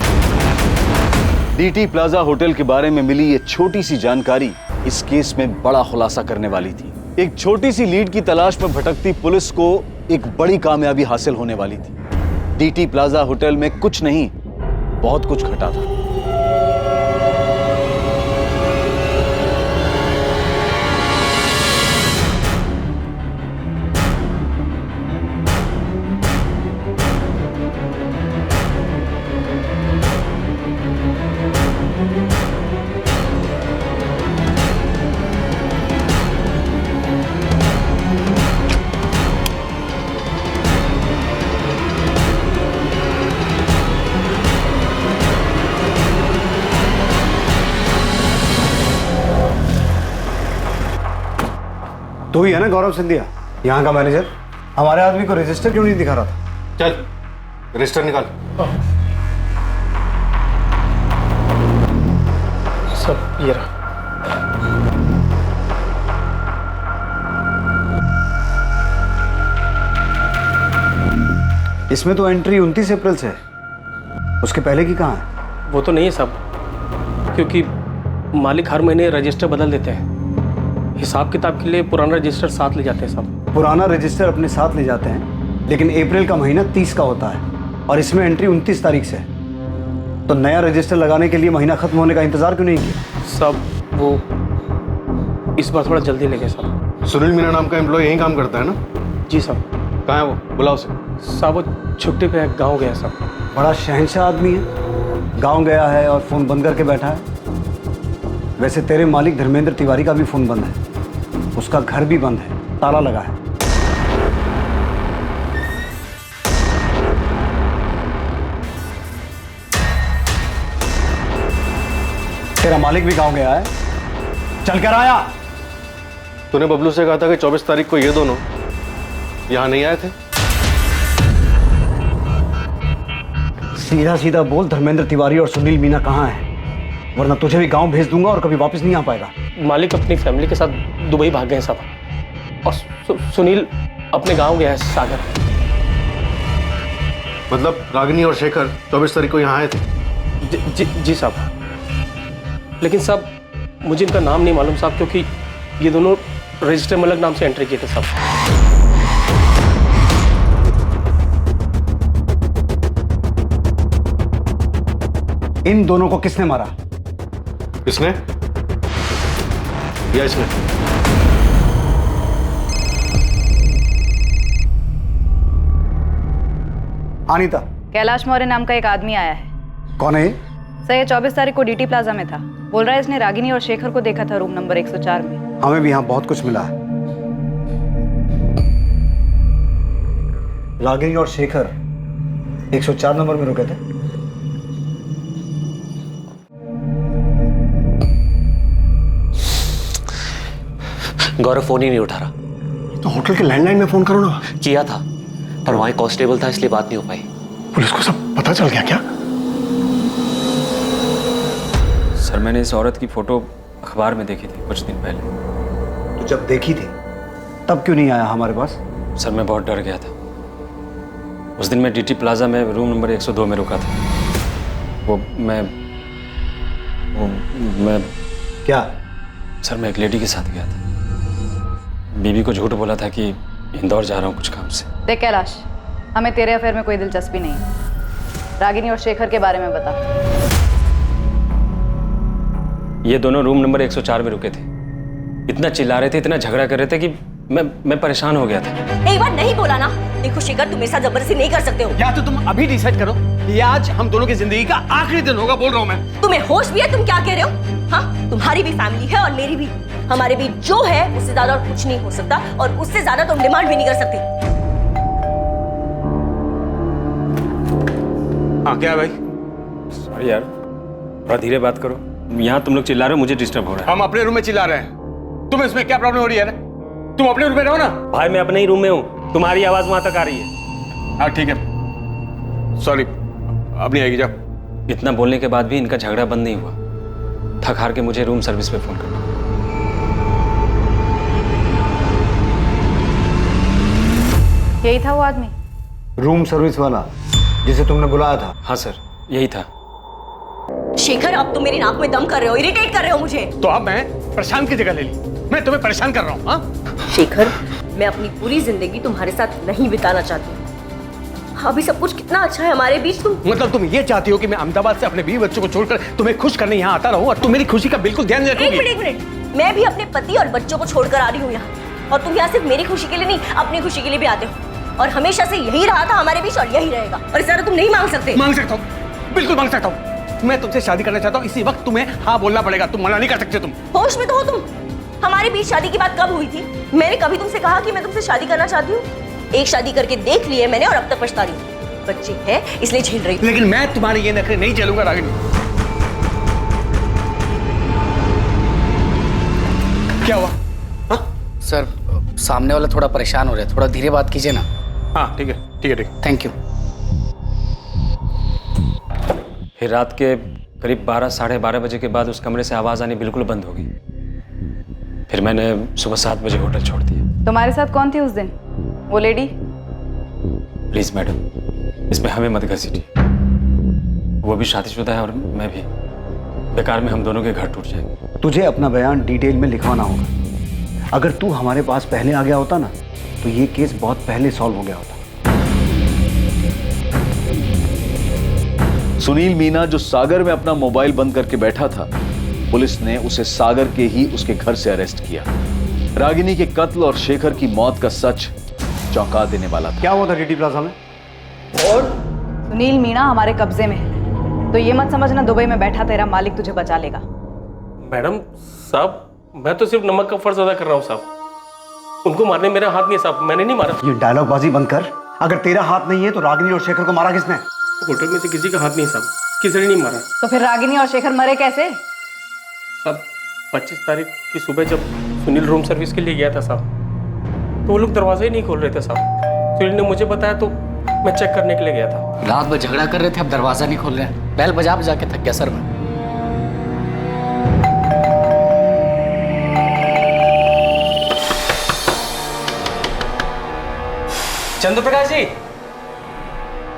डीटी प्लाजा होटल के बारे में मिली ये छोटी सी जानकारी इस केस में बड़ा खुलासा करने वाली थी। एक छोटी सी लीड की तलाश में भटकती पुलिस को एक बड़ी कामयाबी हासिल होने वाली थी। डीटी प्लाजा होटल में कुछ नहीं, बहुत कुछ घटा था। तो ही है ना गौरव सिंधिया, यहाँ का मैनेजर? हमारे आदमी को रजिस्टर क्यों नहीं दिखा रहा था? चल रजिस्टर निकाल। सब ये रहा। इसमें तो एंट्री 29 अप्रैल से है, उसके पहले की कहाँ है? वो तो नहीं है सब, क्योंकि मालिक हर महीने रजिस्टर बदल देते हैं। हिसाब किताब के लिए पुराना रजिस्टर साथ ले जाते हैं साहब। पुराना रजिस्टर अपने साथ ले जाते हैं, लेकिन अप्रैल का महीना 30 का होता है और इसमें एंट्री 29 तारीख से है। तो नया रजिस्टर लगाने के लिए महीना खत्म होने का इंतजार क्यों नहीं किया? सब वो इस बार थोड़ा जल्दी ले गए साहब। सुनील मीना नाम का एम्प्लॉय यहीं काम करता है ना? जी साहब। कहाँ है वो? बुलाओ उसे। साहब वो छुट्टी पे है, गाँव गया साहब। बड़ा शहंशाह आदमी है, गांव गया है और फ़ोन बंद करके बैठा है। वैसे तेरे मालिक धर्मेंद्र तिवारी का भी फ़ोन बंद है, उसका घर भी बंद है, ताला लगा है। तेरा मालिक भी गांव गया है, चल कर आया। तूने बबलू से कहा था कि 24 तारीख को ये दोनों यहां नहीं आए थे। सीधा सीधा बोल, धर्मेंद्र तिवारी और सुनील मीना कहाँ हैं, वरना तुझे भी गांव भेज दूंगा और कभी वापस नहीं आ पाएगा। मालिक अपनी फैमिली के साथ दुबई भाग गए साहब, और सुनील अपने गांव गया है सागर। मतलब रागिनी और शेखर 24 तारीख को यहाँ आए थे? जी साहब, लेकिन साहब मुझे इनका नाम नहीं मालूम साहब, क्योंकि ये दोनों रजिस्टर में अलग नाम से एंट्री किए थे साहब। इन दोनों को किसने मारा? इसने या इसने? अनीता, कैलाश मौर्य नाम का एक आदमी आया है। कौन है? सर ये 24 तारीख को डीटी प्लाजा में था। बोल रहा है इसने रागिनी और शेखर को देखा था रूम नंबर 104 में। हमें भी यहाँ बहुत कुछ मिला है। रागिनी और शेखर 104 नंबर में रुके थे। गौरव फोन ही नहीं उठा रहा। तो होटल के लैंडलाइन में फोन करो ना। किया था, पर वहां कांस्टेबल था इसलिए बात नहीं हो पाई। पुलिस को सब पता चल गया क्या? सर मैंने इस औरत की फोटो अखबार में देखी थी कुछ दिन पहले। तो जब देखी थी तब क्यों नहीं आया हमारे पास? सर मैं बहुत डर गया था। उस दिन मैं डीटी प्लाजा में रूम नंबर 102 में रुका था। मैं क्या? सर मैं एक लेडी के साथ गया था। बीबी को झूठ बोला था कि इंदौर जा रहा हूँ कुछ काम से। देख कैलाश, हमें तेरे अफेयर में कोई दिलचस्पी नहीं है। रागिनी और शेखर के बारे में बता। ये दोनों रूम नंबर 104 में रुके थे। इतना चिल्ला रहे थे, इतना झगड़ा कर रहे थे कि मैं परेशान हो गया था। एक बार नहीं बोला ना। देखो शेखर, तुम मेरे साथ जबरदस्ती नहीं कर सकते हो। या तो तुम अभी डिसाइड करो, ये आज हम दोनों की जिंदगी का आखिरी दिन होगा। बोल रहा हूँ मैं। तुम्हें होश भी है? तुम क्या कह रहे हो? हाँ, तुम्हारी भी फैमिली है और मेरी भी। हमारे बीच जो है उससे ज्यादा और कुछ नहीं हो सकता, और उससे ज्यादा तुम डिमांड भी नहीं कर सकते। हाँ क्या है भाई? सॉरी यार, थोड़ा धीरे बात करो। यहाँ तुम लोग चिल्ला रहे हो, मुझे डिस्टर्ब हो रहा है। हम अपने रूम में चिल्ला रहे हैं, तुम्हें इसमें क्या प्रॉब्लम हो रही है? तुम अपने रूम में रहो ना। भाई मैं अपने ही रूम में हूँ, तुम्हारी आवाज वहां तक आ रही है। हाँ ठीक है, सॉरी, अब नहीं आएगी। जाओ। इतना बोलने के बाद भी इनका झगड़ा बंद नहीं हुआ। थक हार के मुझे रूम सर्विस पे फोन करना। यही था वो आदमी? रूम सर्विस वाला जिसे तुमने बुलाया था? हाँ सर, यही था। शेखर, अब तुम मेरी नाक में दम कर रहे हो, इरिटेट कर रहे हो मुझे। तो अब मैं प्रशांत की जगह ले ली। मैं तुम्हें परेशान कर रहा हूँ। हाँ शेखर, मैं अपनी पूरी जिंदगी तुम्हारे साथ नहीं बिताना चाहती। अभी सब कुछ कितना अच्छा है हमारे बीच। मतलब तुम ये चाहती हो कि मैं अहमदाबाद से अपने 20 बच्चों को छोड़कर तुम्हें खुश करने यहाँ आता रहूं और तुम मेरी खुशी का बिल्कुल ध्यान नहीं रखोगी? एक मिनट, मैं भी अपने पति और बच्चों को छोड़कर आ रही हूँ यहाँ, और तुम यहाँ सिर्फ मेरी खुशी के लिए नहीं, अपनी खुशी के लिए भी आते हो। और हमेशा से यही रहा था हमारे बीच और यही रहेगा, और इस तरह तुम नहीं मांग सकते। मांग सकता हूँ, बिल्कुल मांग सकता हूँ। मैं तुमसे शादी करना चाहता हूँ, इसी वक्त तुम्हें हाँ बोलना पड़ेगा। तुम मना नहीं कर सकते। तुम होश में तो हो तुम? हमारे बीच शादी की बात कब हुई थी? मैंने कभी तुमसे कहा कि मैं तुमसे शादी करना चाहती हूँ? एक शादी करके देख ली है मैंने और अब तक पछता रही हूँ। बच्चे हैं इसलिए झेल रही। लेकिन मैं तुम्हारे ये नखरे नहीं झेलूंगा रागिनी। क्या हुआ? हाँ सर, सामने वाला थोड़ा परेशान हो रहा है, थोड़ा धीरे बात कीजिए ना। हाँ ठीक है, ठीक है, ठीक है। Thank you. फिर रात के करीब 12 साढ़े 12 बजे के बाद उस कमरे से आवाज आनी बिल्कुल बंद हो गई। फिर मैंने सुबह 7 बजे होटल छोड़ दिया। तुम्हारे साथ कौन थी उस दिन? वो लेडी? प्लीज मैडम, इसमें हमें मत घसीटिए। वो भी शादीशुदा है और मैं भी। बेकार में हम दोनों के घर टूट जाएंगे। तुझे अपना बयान डिटेल में लिखवाना होगा। अगर तू हमारे पास पहले आ गया होता ना तो ये केस बहुत पहले सॉल्व हो गया होता। सुनील मीना जो सागर में अपना मोबाइल बंद करके बैठा था, पुलिस ने उसे सागर के ही उसके घर से अरेस्ट किया। रागिनी के कत्ल और शेखर की मौत का सच चौंका देने वाला था। क्या हुआ था टीटी प्लाजा में? और सुनील मीणा हमारे कब्जे में है, तो ये मत समझना दुबई में बैठा तेरा मालिक तुझे बचा लेगा। मैडम साहब, मैं तो सिर्फ नमक का फर्ज अदा कर रहा हूँ साहब। उनको मारने मेरा हाथ नहीं है साहब, मैंने नहीं मारा। ये डायलॉग बाजी बंद कर। अगर तेरा हाथ नहीं है तो रागिनी और शेखर को मारा किसने? होटल में से किसी का हाथ नहीं साहब, किसी ने नहीं मारा। तो फिर रागिनी और शेखर मरे कैसे? साहब 25 तारीख की सुबह जब सुनील रूम सर्विस के लिए गया था साहब, तो वो लोग दरवाजे ही नहीं खोल रहे थे साहब। सुनील ने मुझे बताया तो मैं चेक करने के लिए गया था। रात भर झगड़ा कर रहे थे, अब दरवाजा नहीं खोल रहे हैं। बैल बजा बजा के थक गया सर मैं। चंद्रप्रकाश जी,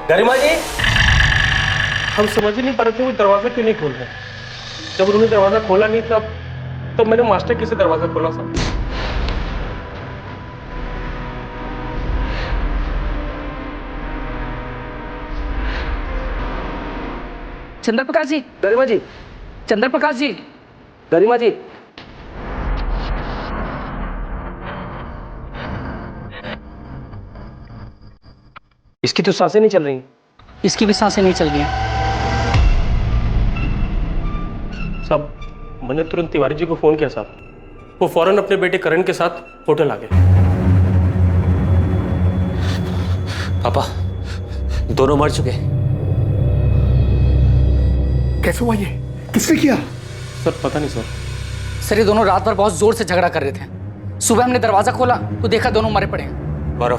गरिमा जी, हम समझ ही नहीं पा रहे थे वो दरवाजा क्यों नहीं खोल रहे। जब उन्होंने दरवाजा खोला नहीं तब मैंने मास्टर की से दरवाजा खोला साहब। चंद्रप्रकाश जी, गरिमा जी, चंद्रप्रकाश जी, गरिमा जी। इसकी तो सांसें नहीं चल रही। इसकी भी सांसें नहीं चल रही हैं। साहब मैंने तुरंत तिवारी जी को फोन किया साहब, वो फौरन अपने बेटे करण के साथ होटल आ गए। पापा दोनों मर चुके। कैसे हुआ ये? किसने किया? सर पता नहीं सर। सर ये दोनों रात भर बहुत जोर से झगड़ा कर रहे थे। सुबह हमने दरवाजा खोला तो देखा दोनों मरे पड़े हैं। गौरव,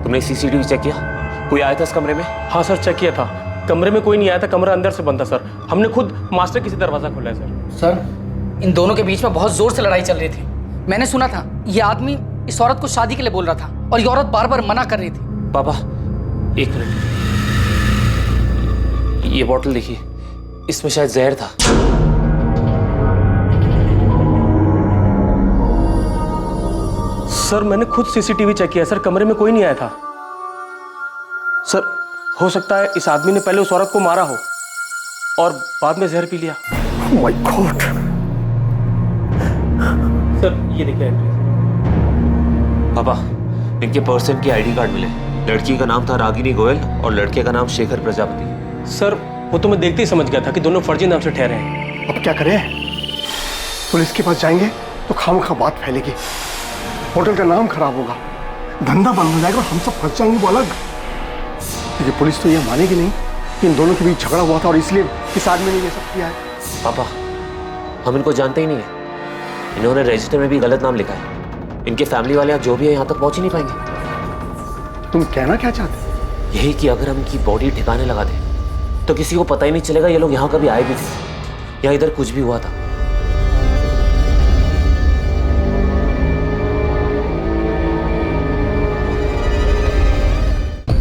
तुमने सीसीटीवी चेक किया? कोई आया था इस कमरे में? हाँ सर, चेक किया था। कमरे में कोई नहीं आया था, कमरा अंदर से बंद था सर। हमने खुद मास्टर की से दरवाजा खोला है सर। सर इन दोनों के बीच में बहुत जोर से लड़ाई चल रही थी। मैंने सुना था ये आदमी इस औरत को शादी के लिए बोल रहा था और ये औरत बार बार मना कर रही थी। पापा एक मिनट, ये बॉटल देखिए, इसमें शायद जहर था। सर मैंने खुद सीसीटीवी चेक किया सर, कमरे में कोई नहीं आया था। सर हो सकता है इस आदमी ने पहले उस औरत को मारा हो और बाद में जहर पी लिया। Oh my God! सर ये देखिए एंट्री। पापा इनके पर्सन की आईडी कार्ड मिले। लड़की का नाम था रागिनी गोयल और लड़के का नाम शेखर प्रजापति। सर वो तो मैं देखते ही समझ गया था कि दोनों फर्जी नाम से ठहरे हैं। अब क्या करें? पुलिस के पास जाएंगे तो खामखा बात फैलेगी, होटल का नाम खराब होगा, धंधा बंद हो जाएगा और हम सब फंस जाएंगे वो अलग। क्योंकि पुलिस तो ये मानेगी नहीं कि इन दोनों के बीच झगड़ा हुआ था और इसलिए इस आदमी ने ये सब किया है। पापा हम इनको जानते ही नहीं है, इन्होंने रजिस्टर में भी गलत नाम लिखा है। इनके फैमिली वाले जो भी है यहाँ तक पहुँच ही नहीं पाएंगे। तुम कहना क्या चाहते? यही कि अगर हम इनकी बॉडी ठिकाने लगा दें तो किसी को पता ही नहीं चलेगा ये लोग यहाँ कभी आए भी थे या इधर कुछ भी हुआ था।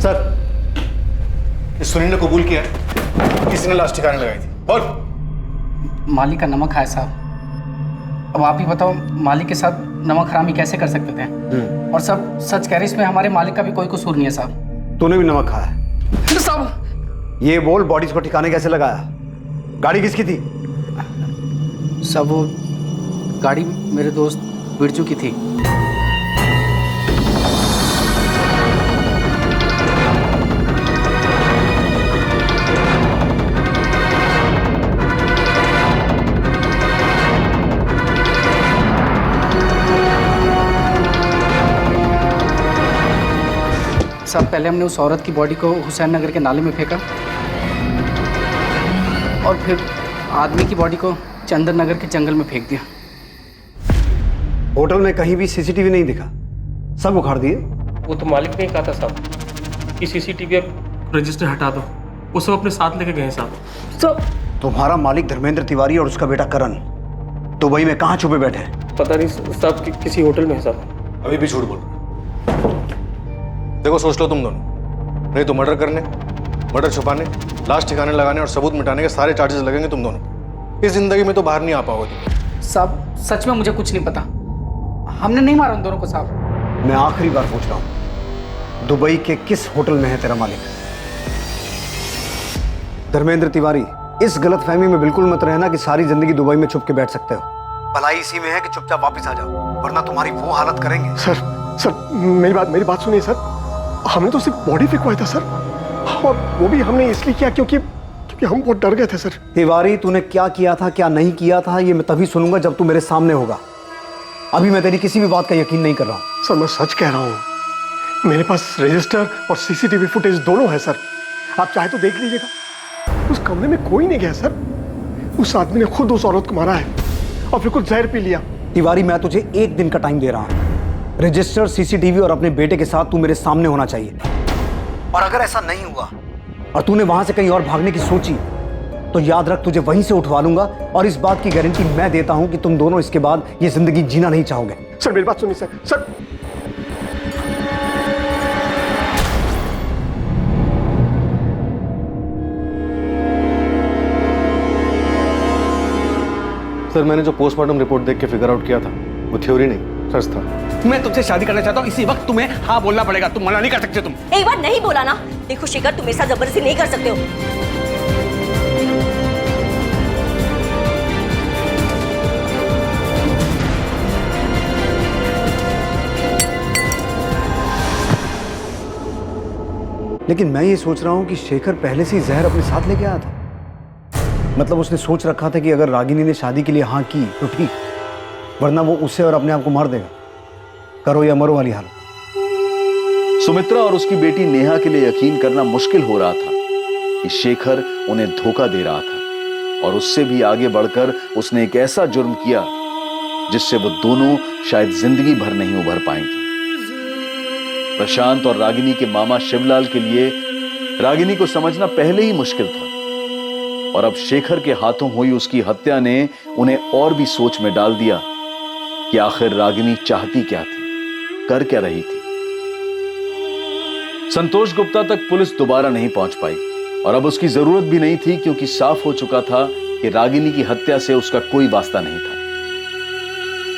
सर इस सुनील ने कबूल किया है किसने लाश ठिकाने लगाई थी। बोल। मालिक का नमक खाया साहब। अब आप ही बताओ मालिक के साथ नमक हरामी कैसे कर सकते थे? और सब सच कह रहे, इसमें हमारे मालिक का भी कोई कसूर नहीं है साहब। तूने भी नमक खाया है साहब? ये बोल, बॉडीज को ठिकाने कैसे लगाया? गाड़ी किसकी थी? सब वो गाड़ी मेरे दोस्त बिरजू की थी। साहब पहले हमने उस औरत की बॉडी को हुसैन नगर के नाले में फेंका और फिर आदमी की बॉडी को चंदन नगर के जंगल में फेंक दिया। होटल में कहीं भी सीसीटीवी नहीं दिखा, सब उखाड़ दिए। वो तो मालिक ने कहा था साहब कि सीसीटीवी रजिस्टर हटा दो, वो सब अपने साथ लेके गए साहब। तुम्हारा मालिक धर्मेंद्र तिवारी और उसका बेटा करण दुबई में कहाँ छुपे बैठे हैं? पता नहीं साहब, किसी होटल में है साहब। अभी भी झूठ बोल रहे। देखो सोच लो तुम दोनों, नहीं तो मर्डर करने, मर्डर छुपाने, लाश ठिकाने लगाने और सबूत मिटाने के सारे चार्जेस लगेंगे तुम दोनों। इस जिंदगी में तो बाहर नहीं आ पाओगे तुम। साहब सच में मुझे कुछ नहीं पता। हमने नहीं मारा उन दोनों को साहब। मैं आखिरी बार पूछ रहा हूं, दुबई के किस होटल में है तेरा मालिक? धर्मेंद्र तिवारी, इस गलतफहमी में बिल्कुल मत रहना कि सारी जिंदगी दुबई में छुप के बैठ सकते हो। भलाई इसी में है कि चुपचाप वापस आ जाओ, वरना तुम्हारी वो हालत करेंगे। सर मेरी बात सुनिए सर। हमने तो सिर्फ बॉडी फेंकवाया था सर, और वो भी हमने इसलिए किया क्योंकि हम बहुत डर गए थे सर। तिवारी, तूने क्या किया था क्या नहीं किया था ये मैं तभी सुनूंगा जब तू मेरे सामने होगा। अभी मैं तेरी किसी भी बात का यकीन नहीं कर रहा हूं। सर मैं सच कह रहा हूं, मेरे पास रजिस्टर और सीसीटीवी फुटेज दोनों है सर। आप चाहे तो देख लीजिएगा। उस कमरे में कोई नहीं गया सर। उस आदमी ने खुद उस औरत को मारा है और फिर कुछ जहर पी लिया। तिवारी, मैं तुझे 1 दिन का टाइम दे रहा हूं। रजिस्टर, सीसीटीवी और अपने बेटे के साथ तू मेरे सामने होना चाहिए। और अगर ऐसा नहीं हुआ और तूने वहां से कहीं और भागने की सोची तो याद रख, तुझे वहीं से उठवा लूंगा। और इस बात की गारंटी मैं देता हूं कि तुम दोनों इसके बाद ये जिंदगी जीना नहीं चाहोगे। सर मेरी बात सुनिए सर। सर मैंने जो पोस्टमार्टम रिपोर्ट देख के फिगर आउट किया था वो थ्योरी नहीं, सच था। मैं तुमसे शादी करना चाहता हूँ, इसी वक्त तुम्हें हाँ बोलना पड़ेगा, तुम मना नहीं कर सकते। तुम एक बार नहीं बोला ना। देखो शेखर, तुम मेरे साथ जबरदस्ती नहीं कर सकते हो। लेकिन मैं ये सोच रहा हूं कि शेखर पहले से ही जहर अपने साथ लेके आया था। मतलब उसने सोच रखा था कि अगर रागिनी ने शादी के लिए हाँ की तो ठीक, वरना वो उसे और अपने आप को मार देगा। करो या मरो वाली हालत। सुमित्रा और उसकी बेटी नेहा के लिए यकीन करना मुश्किल हो रहा था कि शेखर उन्हें धोखा दे रहा था, और उससे भी आगे बढ़कर उसने एक ऐसा जुर्म किया जिससे वो दोनों शायद जिंदगी भर नहीं उभर पाएंगे। प्रशांत और रागिनी के मामा शिवलाल के लिए रागिनी को समझना पहले ही मुश्किल था, और अब शेखर के हाथों हुई उसकी हत्या ने उन्हें और भी सोच में डाल दिया कि आखिर रागिनी चाहती क्या थी, कर क्या रही थी। संतोष गुप्ता तक पुलिस दोबारा नहीं पहुंच पाई, और अब उसकी जरूरत भी नहीं थी, क्योंकि साफ हो चुका था कि रागिनी की हत्या से उसका कोई वास्ता नहीं था।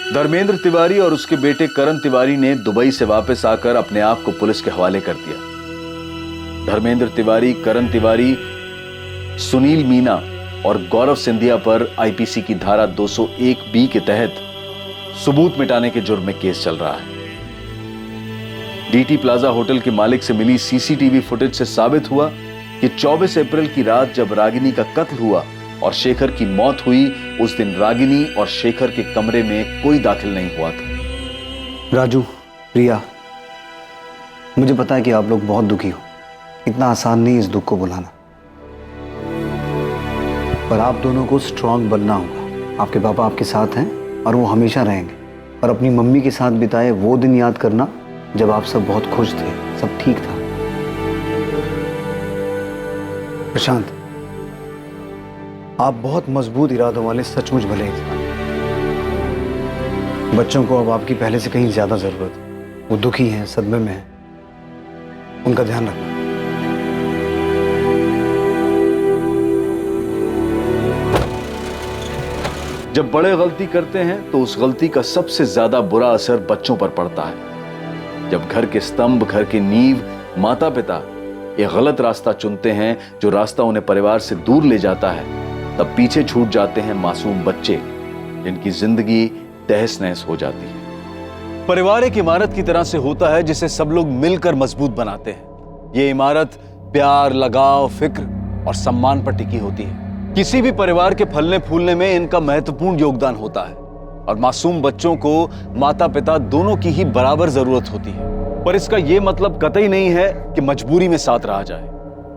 धर्मेंद्र तिवारी और उसके बेटे करण तिवारी ने दुबई से वापस आकर अपने आप को पुलिस के हवाले कर दिया। धर्मेंद्र तिवारी, करण तिवारी, सुनील मीना और गौरव सिंधिया पर आईपीसी की धारा 201B के तहत सबूत मिटाने के जुर्म में केस चल रहा है। डीटी प्लाजा होटल के मालिक से मिली सीसीटीवी फुटेज से साबित हुआ कि 24 अप्रैल की रात जब रागिनी का कत्ल हुआ और शेखर की मौत हुई, उस दिन रागिनी और शेखर के कमरे में कोई दाखिल नहीं हुआ था। राजू, प्रिया, मुझे पता है कि आप लोग बहुत दुखी हो। इतना आसान नहीं इस दुख को बुलाना, पर आप दोनों को स्ट्रांग बनना होगा। आपके पापा आपके साथ हैं और वो हमेशा रहेंगे। और अपनी मम्मी के साथ बिताए वो दिन याद करना जब आप सब बहुत खुश थे, सब ठीक था। प्रशांत, आप बहुत मजबूत इरादों वाले सचमुच भले इंसान। बच्चों को अब आपकी पहले से कहीं ज्यादा जरूरत है। वो दुखी हैं, सदमे में हैं, उनका ध्यान रखना। जब बड़े गलती करते हैं तो उस गलती का सबसे ज्यादा बुरा असर बच्चों पर पड़ता है। जब घर के स्तंभ, घर की नींव, माता पिता एक गलत रास्ता चुनते हैं, जो रास्ता उन्हें परिवार से दूर ले जाता है, तब पीछे छूट जाते हैं मासूम बच्चे, जिनकी जिंदगी तहस नहस हो जाती है। परिवार एक इमारत की तरह से होता है जिसे सब लोग मिलकर मजबूत बनाते हैं। ये इमारत प्यार, लगाव, फिक्र और सम्मान पर टिकी होती है। किसी भी परिवार के फलने फूलने में इनका महत्वपूर्ण योगदान होता है, और मासूम बच्चों को माता पिता दोनों की ही बराबर जरूरत होती है। पर इसका यह मतलब कतई नहीं है कि मजबूरी में साथ रहा जाए।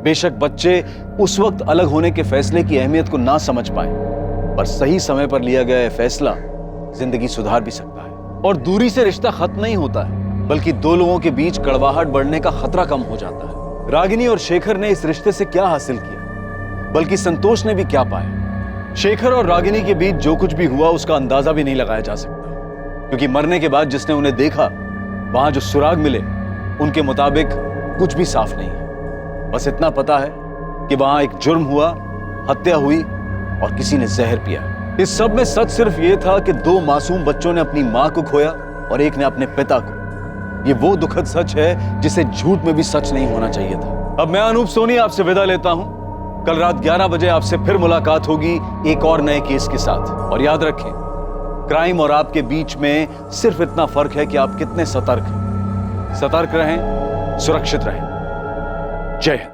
बेशक बच्चे उस वक्त अलग होने के फैसले की अहमियत को ना समझ पाए, पर सही समय पर लिया गया यह फैसला जिंदगी सुधार भी सकता है। और दूरी से रिश्ता खत्म नहीं होता है, बल्कि दो लोगों के बीच कड़वाहट बढ़ने का खतरा कम हो जाता है। रागिनी और शेखर ने इस रिश्ते से क्या हासिल किया, बल्कि संतोष ने भी क्या पाया। शेखर और रागिनी के बीच जो कुछ भी हुआ उसका अंदाजा भी नहीं लगाया जा सकता, क्योंकि मरने के बाद जिसने उन्हें देखा, वहां जो सुराग मिले, उनके मुताबिक कुछ भी साफ नहीं है। बस इतना पता है कि वहां एक जुर्म हुआ, हत्या हुई और किसी ने जहर पिया। इस सब में सच सिर्फ यह था कि दो मासूम बच्चों ने अपनी मां को खोया और एक ने अपने पिता को। ये वो दुखद सच है जिसे झूठ में भी सच नहीं होना चाहिए था। अब मैं अनूप सोनी आपसे विदा लेता हूं। कल रात 11 बजे आपसे फिर मुलाकात होगी एक और नए केस के साथ। और याद रखें, क्राइम और आपके बीच में सिर्फ इतना फर्क है कि आप कितने सतर्क हैं। सतर्क रहें, सुरक्षित रहें। जय हिंद।